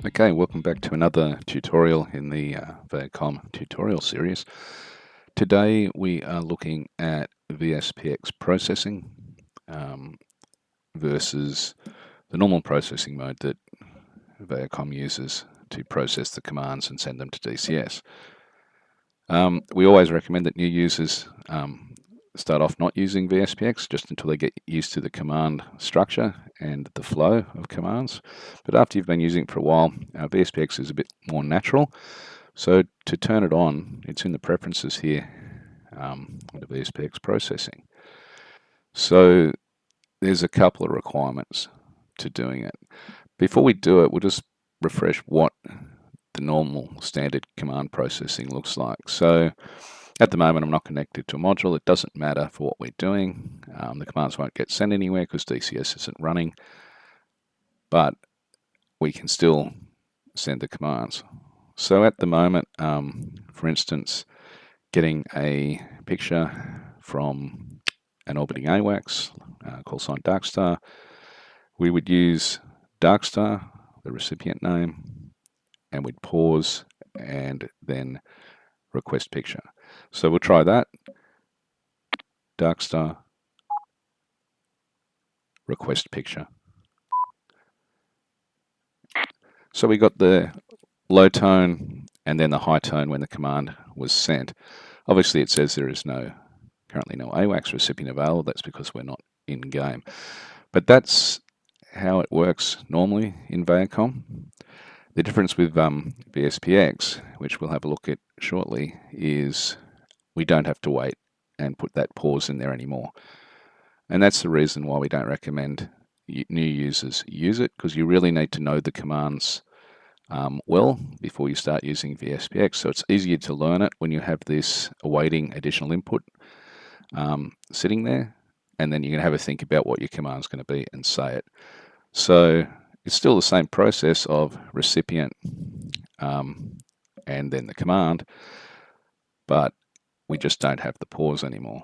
Okay, welcome back to another tutorial in the Vaicom tutorial series. Today we are looking at VSPX processing versus the normal processing mode that Vaicom uses to process the commands and send them to DCS. We always recommend that new users start off not using VSPX just until they get used to the command structure and the flow of commands. But after you've been using it for a while, VSPX is a bit more natural. So to turn it on, it's in the preferences here under VSPX processing. So there's a couple of requirements to doing it. Before we do it, we'll just refresh what the normal standard command processing looks like. So at the moment, I'm not connected to a module. It doesn't matter for what we're doing. The commands won't get sent anywhere because DCS isn't running, but we can still send the commands. So at the moment, for instance, getting a picture from an orbiting AWACS, call sign Darkstar, we would use Darkstar, the recipient name, and we'd pause and then request picture. So we'll try that. Darkstar, request picture. So we got the low tone and then the high tone when the command was sent. Obviously it says there is currently no AWACS recipient available. That's because we're not in game. But that's how it works normally in Vaicom. The difference with VSPX, which we'll have a look at shortly, is we don't have to wait and put that pause in there anymore. And that's the reason why we don't recommend new users use it, because you really need to know the commands well before you start using VSPX. So it's easier to learn it when you have this awaiting additional input sitting there, and then you can have a think about what your command is going to be and say it. So it's still the same process of recipient and then the command, but we just don't have the pause anymore.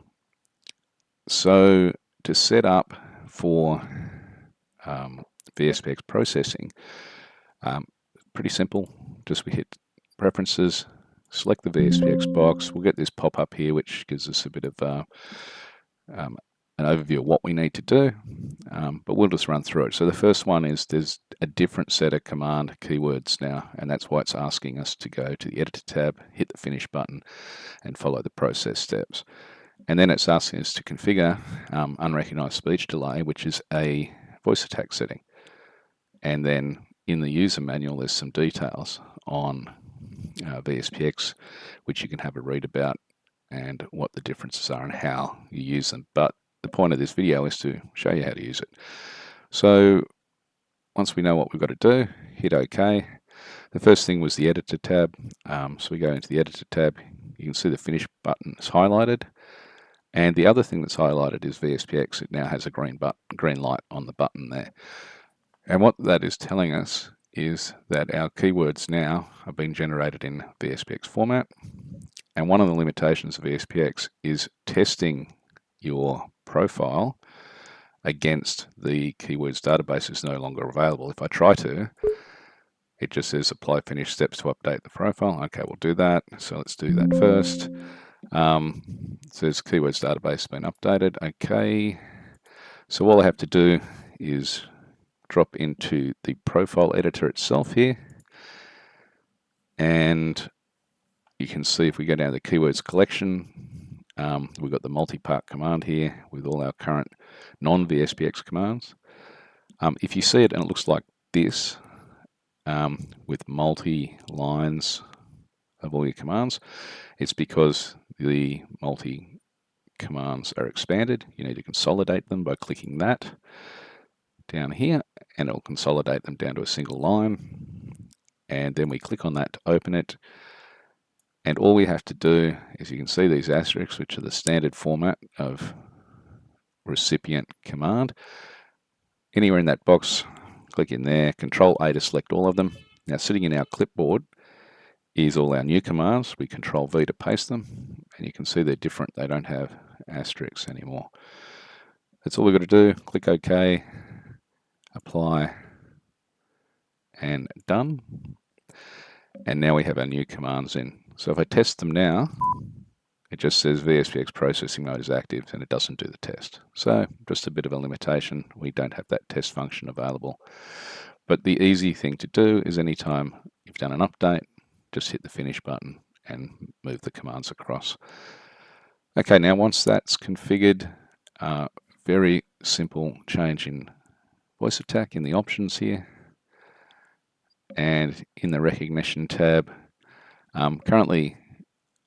So to set up for VSPX processing, pretty simple. Just we hit preferences, select the VSPX box. We'll get this pop up here, which gives us a bit of an overview of what we need to do, but we'll just run through it. So the first one is there's a different set of command keywords now, and that's why it's asking us to go to the editor tab, hit the finish button, and follow the process steps. And then it's asking us to configure unrecognized speech delay, which is a voice attack setting. And then in the user manual, there's some details on VSPX, which you can have a read about and what the differences are and how you use them. But the point of this video is to show you how to use it. So once we know what we've got to do, hit OK. The first thing was the editor tab. So we go into the editor tab. You can see the finish button is highlighted. And the other thing that's highlighted is VSPX. It now has a green light on the button there. And what that is telling us is that our keywords now are being generated in VSPX format. And one of the limitations of VSPX is testing your profile against the keywords database is no longer available. If I try to, it just says apply finish steps to update the profile. Okay, we'll do that. So let's do that first. It says keywords database has been updated. Okay, so all I have to do is drop into the profile editor itself here, and you can see if we go down to the keywords collection, we've got the multi-part command here with all our current non-VSPX commands. If you see it and it looks like this with multi-lines of all your commands, it's because the multi-commands are expanded. You need to consolidate them by clicking that down here, and it'll consolidate them down to a single line. And then we click on that to open it. And all we have to do is, you can see these asterisks, which are the standard format of recipient command. Anywhere in that box, click in there, Control A to select all of them. Now sitting in our clipboard is all our new commands. We Control V to paste them, and you can see they're different. They don't have asterisks anymore. That's all we've got to do. Click OK, apply, and done. And now we have our new commands in. So if I test them now, it just says VSPX processing mode is active and it doesn't do the test. So just a bit of a limitation. We don't have that test function available. But the easy thing to do is anytime you've done an update, just hit the finish button and move the commands across. Okay, now once that's configured, very simple change in voice attack in the options here. And in the recognition tab, currently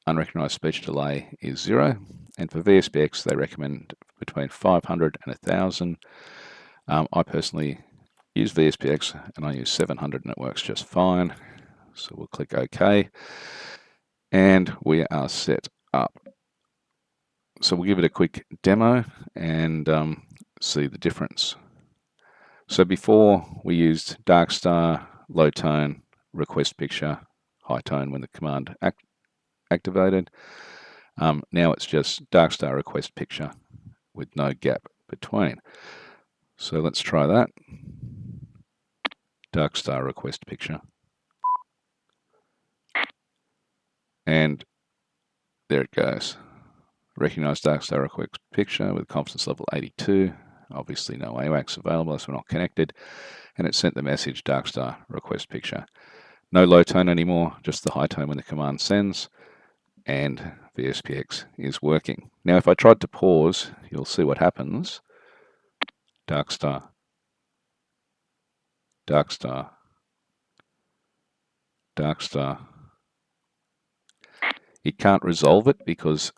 unrecognized speech delay is 0, and for VSPX they recommend between 500 and 1000. I personally use VSPX and I use 700 and it works just fine. So we'll click OK and we are set up. So we'll give it a quick demo and see the difference. So before we used dark star, low tone, request picture, high tone when the command activated. Now it's just dark star request picture with no gap between. So let's try that. Dark star request picture. And there it goes. Recognize dark star request picture with confidence level 82. Obviously no AWACS available, so we're not connected. And it sent the message dark star request picture. No low tone anymore, just the high tone when the command sends. And VSPX is working. Now if I tried to pause, you'll see what happens. Dark star. Dark star. Dark star. It can't resolve it because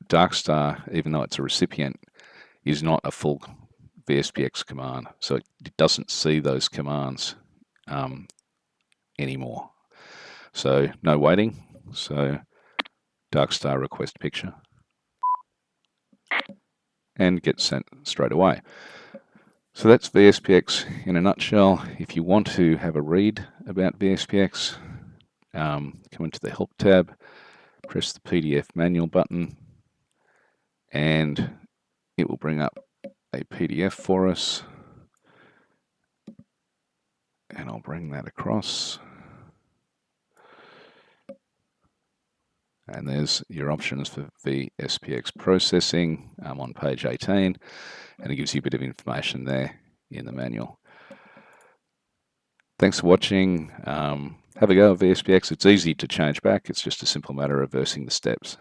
dark star, even though it's a recipient, is not a full VSPX command. So it doesn't see those commands anymore. So no waiting. So dark star request picture. And get sent straight away. So that's VSPX in a nutshell. If you want to have a read about VSPX, come into the Help tab, press the PDF manual button, and it will bring up a PDF for us. And I'll bring that across. And there's your options for VSPX processing on page 18. And it gives you a bit of information there in the manual. Thanks for watching. Have a go at VSPX. It's easy to change back. It's just a simple matter of reversing the steps.